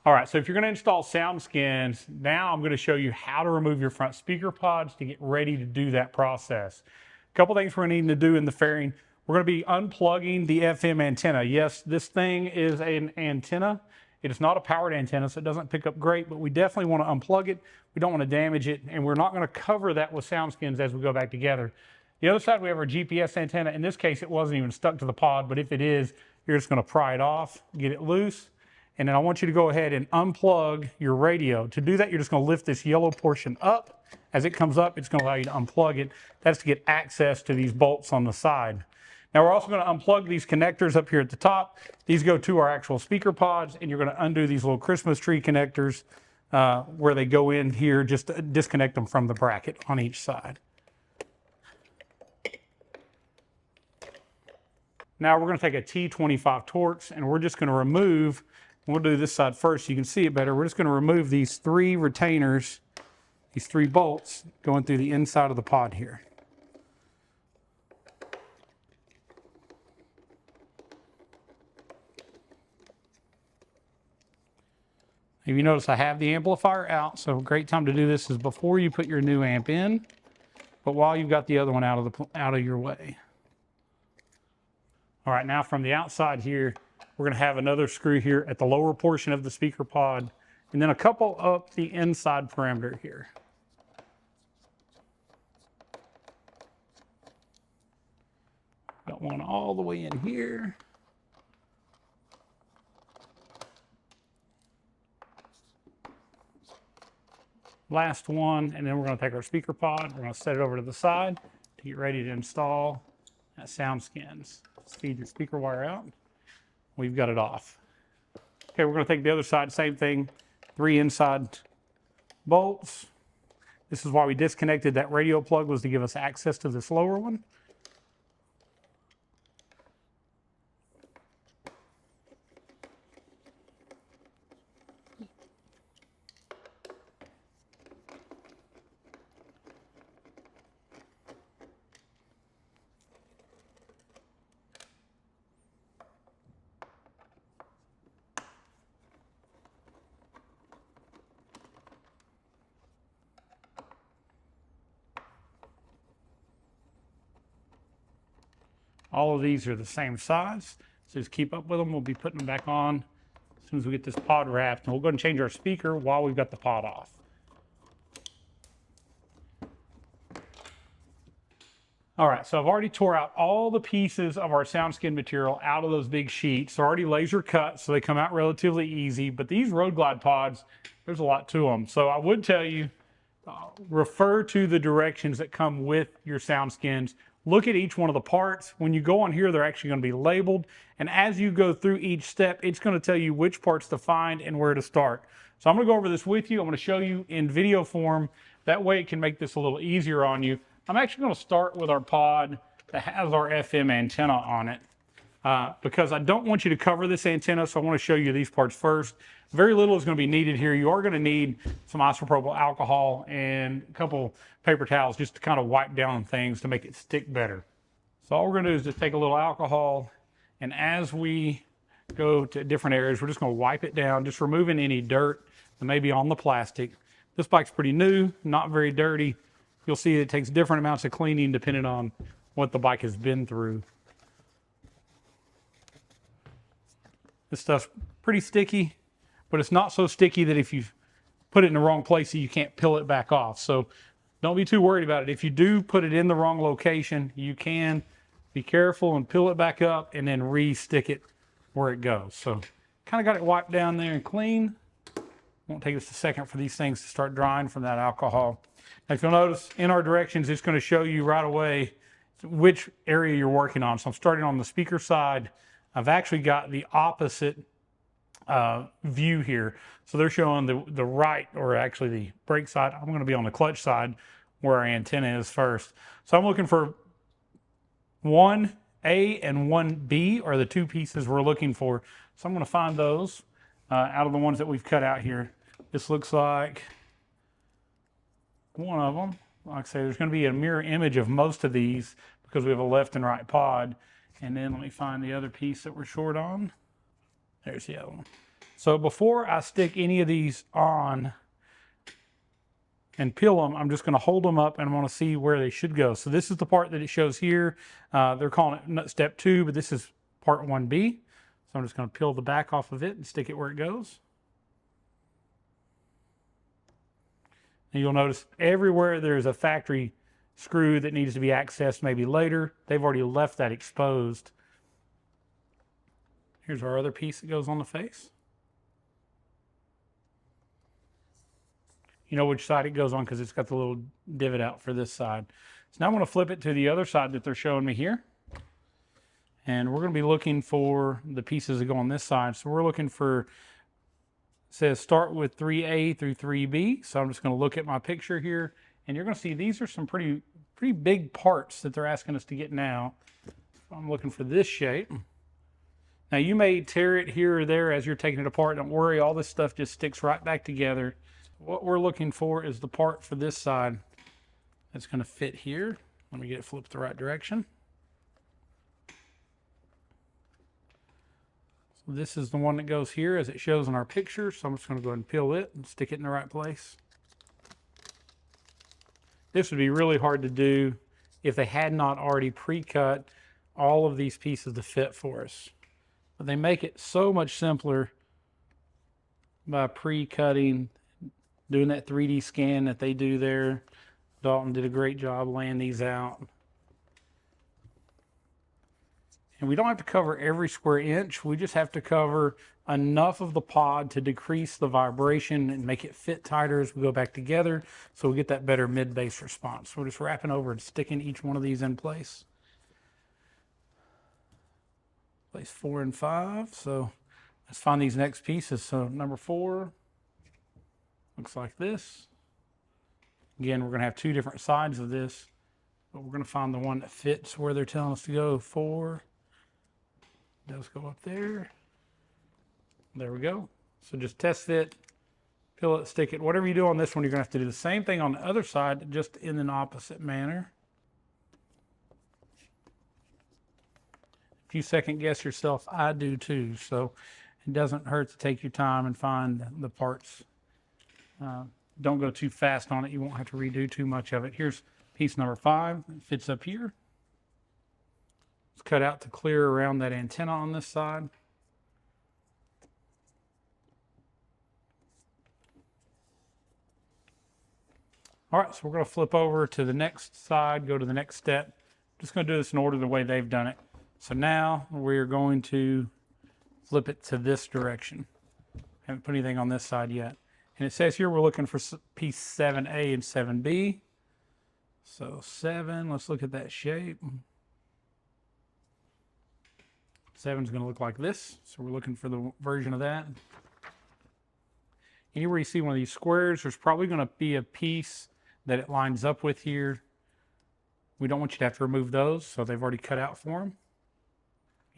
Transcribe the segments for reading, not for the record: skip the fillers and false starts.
All right, so if you're going to install SoundSkins, now I'm going to show you how to remove your front speaker pods to get ready to do that process. A couple things we're going to need to do in the fairing. We're going to be unplugging the FM antenna. Yes, this thing is an antenna. It is not a powered antenna, so it doesn't pick up great, but we definitely want to unplug it. We don't want to damage it, and we're not going to cover that with SoundSkins as we go back together. The other side, we have our GPS antenna. In this case, it wasn't even stuck to the pod, but if it is, you're just going to pry it off, get it loose. And then I want you to go ahead and unplug your radio. To do that, you're just going to lift this yellow portion up. As it comes up, it's going to allow you to unplug it. That's to get access to these bolts on the side. Now we're also going to unplug these connectors up here at the top. These go to our actual speaker pods, and you're going to undo these little Christmas tree connectors where they go in here, just to disconnect them from the bracket on each side. Now we're going to take a T25 Torx, and we're just going to remove. We'll do this side first so you can see it better. We're just going to remove these 3 retainers, these 3 bolts going through the inside of the pod here. If you notice, I have the amplifier out, so a great time to do this is before you put your new amp in, but while you've got the other one out of your way. All right, now from the outside here, we're going to have another screw here at the lower portion of the speaker pod, and then a couple up the inside perimeter here. Got one all the way in here. Last one, and then we're going to take our speaker pod, we're going to set it over to the side to get ready to install that SoundSkins. Just feed your speaker wire out. We've got it off. Okay, we're going to take the other side, same thing, 3 inside bolts. This is why we disconnected that radio plug, was to give us access to this lower one. All of these are the same size, so just keep up with them. We'll be putting them back on as soon as we get this pod wrapped, and we'll go ahead and change our speaker while we've got the pod off. All right, so I've already tore out all the pieces of our SoundSkin material out of those big sheets. They're already laser cut, so they come out relatively easy, but these Road Glide pods, there's a lot to them. So I would tell you, refer to the directions that come with your SoundSkins. Look at each one of the parts. When you go on here, they're actually going to be labeled. And as you go through each step, it's going to tell you which parts to find and where to start. So I'm going to go over this with you. I'm going to show you in video form. That way it can make this a little easier on you. I'm actually going to start with our pod that has our FM antenna on it because I don't want you to cover this antenna. So I want to show you these parts first. Very little is going to be needed here. You are going to need some isopropyl alcohol and a couple paper towels just to kind of wipe down things to make it stick better. So all we're going to do is just take a little alcohol, and as we go to different areas, we're just going to wipe it down, just removing any dirt that may be on the plastic. This bike's pretty new, not very dirty. You'll see it takes different amounts of cleaning depending on what the bike has been through. This stuff's pretty sticky, but it's not so sticky that if you put it in the wrong place, you can't peel it back off. So don't be too worried about it. If you do put it in the wrong location, you can be careful and peel it back up and then re-stick it where it goes. So kind of got it wiped down there and clean. Won't take us a second for these things to start drying from that alcohol. Now, if you'll notice in our directions, it's going to show you right away which area you're working on. So I'm starting on the speaker side. I've actually got the opposite view here. So they're showing the right, or actually the brake side. I'm going to be on the clutch side where our antenna is first. So I'm looking for 1A and 1B are the 2 pieces we're looking for. So I'm going to find those out of the ones that we've cut out here. This looks like one of them. Like I say, there's going to be a mirror image of most of these because we have a left and right pod. And then let me find the other piece that we're short on. There's the other one. So before I stick any of these on and peel them, I'm just going to hold them up and I want to see where they should go. So this is the part that it shows here. They're calling it step 2, but this is part 1B. So I'm just going to peel the back off of it and stick it where it goes. And you'll notice everywhere there's a factory screw that needs to be accessed maybe later, they've already left that exposed. Here's our other piece that goes on the face. You know which side it goes on because it's got the little divot out for this side. So now I'm going to flip it to the other side that they're showing me here. And we're going to be looking for the pieces that go on this side. So we're looking for, it says start with 3A through 3B. So I'm just going to look at my picture here. And you're going to see these are some pretty big parts that they're asking us to get now. So I'm looking for this shape. Now you may tear it here or there as you're taking it apart. Don't worry, all this stuff just sticks right back together. What we're looking for is the part for this side that's going to fit here. Let me get it flipped the right direction. So this is the one that goes here as it shows in our picture. So I'm just going to go ahead and peel it and stick it in the right place. This would be really hard to do if they had not already pre-cut all of these pieces to fit for us. But they make it so much simpler by pre-cutting, doing that 3D scan that they do there. Dalton did a great job laying these out. And we don't have to cover every square inch. We just have to cover enough of the pod to decrease the vibration and make it fit tighter as we go back together, so we get that better mid-bass response. So we're just wrapping over and sticking each one of these in place. Place 4 and 5. So let's find these next pieces. So number 4 looks like this. Again, we're going to have 2 different sides of this, but we're going to find the one that fits where they're telling us to go. 4 does go up there. There we go. So just test fit, peel it, stick it. Whatever you do on this one, you're going to have to do the same thing on the other side, just in an opposite manner. If you second guess yourself, I do too. So it doesn't hurt to take your time and find the parts. Don't go too fast on it. You won't have to redo too much of it. Here's piece number 5. It fits up here. It's cut out to clear around that antenna on this side. All right, so we're going to flip over to the next side, go to the next step. I'm just going to do this in order the way they've done it. So now we're going to flip it to this direction. Haven't put anything on this side yet. And it says here we're looking for piece 7A and 7B. So 7, let's look at that shape. 7 is going to look like this. So we're looking for the version of that. Anywhere you see one of these squares, there's probably going to be a piece that it lines up with here. We don't want you to have to remove those, so they've already cut out for them.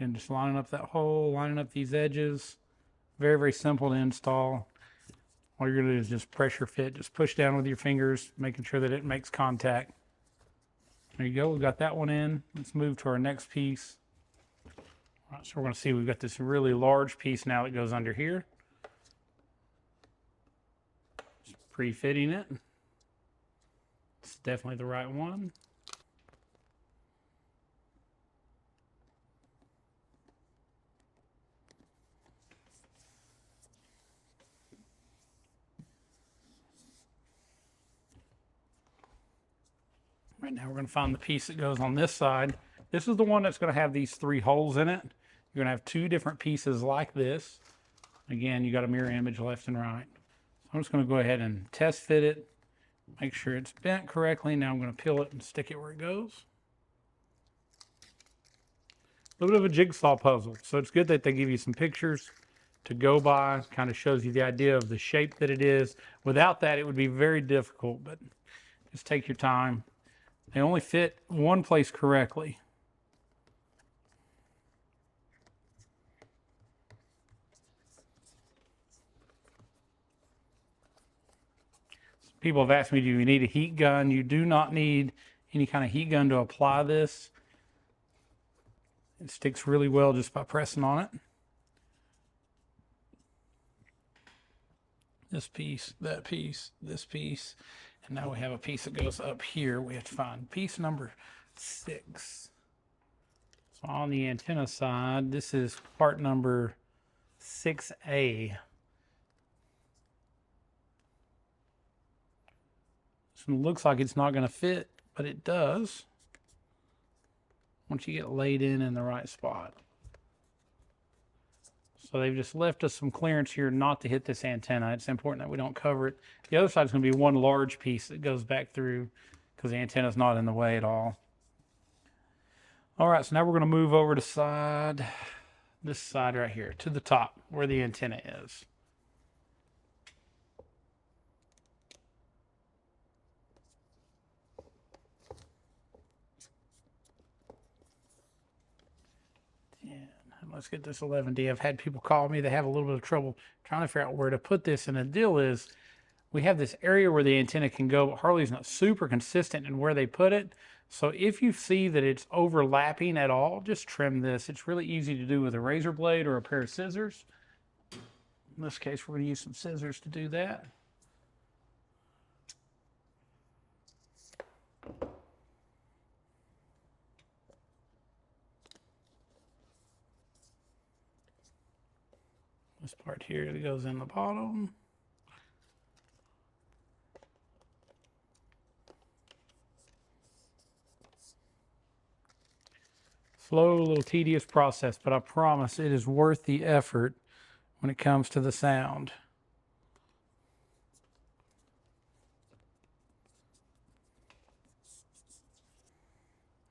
And just lining up that hole, lining up these edges. Very, very simple to install. All you're going to do is just pressure fit. Just push down with your fingers, making sure that it makes contact. There you go. We've got that one in. Let's move to our next piece. All right, so we're going to see we've got this really large piece now that goes under here. Just pre-fitting it. It's definitely the right one. Right now we're going to find the piece that goes on this side. This is the one that's going to have these 3 holes in it. You're going to have 2 different pieces like this. Again, you got a mirror image left and right. So I'm just going to go ahead and test fit it. Make sure it's bent correctly. Now I'm going to peel it and stick it where it goes. A little bit of a jigsaw puzzle. So it's good that they give you some pictures to go by. Kind of shows you the idea of the shape that it is. Without that, it would be very difficult, but just take your time. They only fit one place correctly. People have asked me, do you need a heat gun? You do not need any kind of heat gun to apply this. It sticks really well just by pressing on it. this piece, that piece, this piece, and now we have a piece that goes up here. We have to find piece number 6. So on the antenna side, this is part number 6A. This one looks like it's not going to fit, but it does once you get laid in the right spot. So they've just left us some clearance here not to hit this antenna. It's important that we don't cover it. The other side is going to be one large piece that goes back through because the antenna is not in the way at all. All right, so now we're going to move over to this side right here, to the top where the antenna is. Let's get this 11D. I've had people call me. They have a little bit of trouble trying to figure out where to put this. And the deal is we have this area where the antenna can go, but Harley's not super consistent in where they put it. So if you see that it's overlapping at all, just trim this. It's really easy to do with a razor blade or a pair of scissors. In this case, we're going to use some scissors to do that. This part here that goes in the bottom. Slow, a little tedious process, but I promise it is worth the effort when it comes to the sound.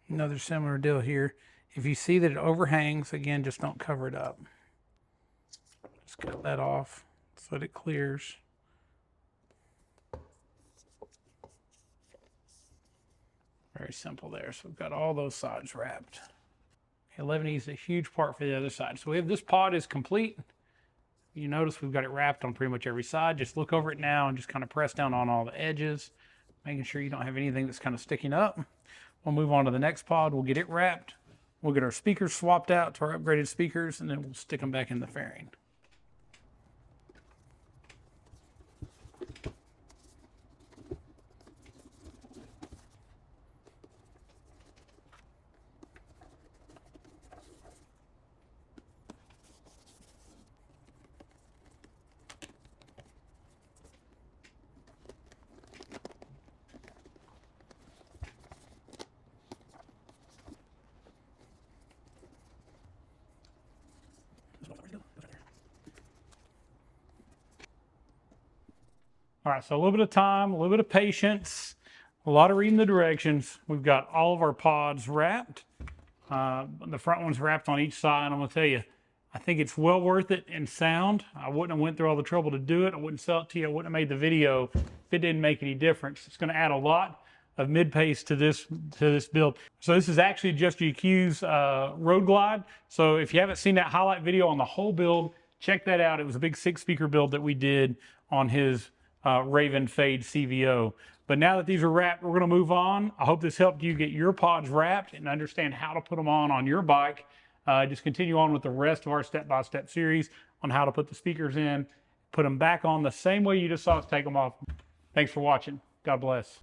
Another similar deal here. If you see that it overhangs, again, just don't cover it up. Just cut that off so that it clears. Very simple there. So we've got all those sides wrapped. 11E is a huge part for the other side. So we have this pod is complete. You notice we've got it wrapped on pretty much every side. Just look over it now and just kind of press down on all the edges, making sure you don't have anything that's kind of sticking up. We'll move on to the next pod. We'll get it wrapped. We'll get our speakers swapped out to our upgraded speakers, and then we'll stick them back in the fairing. All right, so a little bit of time, a little bit of patience, a lot of reading the directions. We've got all of our pods wrapped. The front one's wrapped on each side. I'm gonna tell you, I think it's well worth it in sound. I wouldn't have went through all the trouble to do it. I wouldn't sell it to you. I wouldn't have made the video if it didn't make any difference. It's gonna add a lot of mid-pace to this build. So this is actually just G Kue's Road Glide. So if you haven't seen that highlight video on the whole build, check that out. It was a big 6-speaker build that we did on his Raven Fade CVO. But now that these are wrapped, we're going to move on. I hope this helped you get your pods wrapped and understand how to put them on your bike. Just continue on with the rest of our step-by-step series on how to put the speakers in, put them back on the same way you just saw us take them off. Thanks for watching. God bless.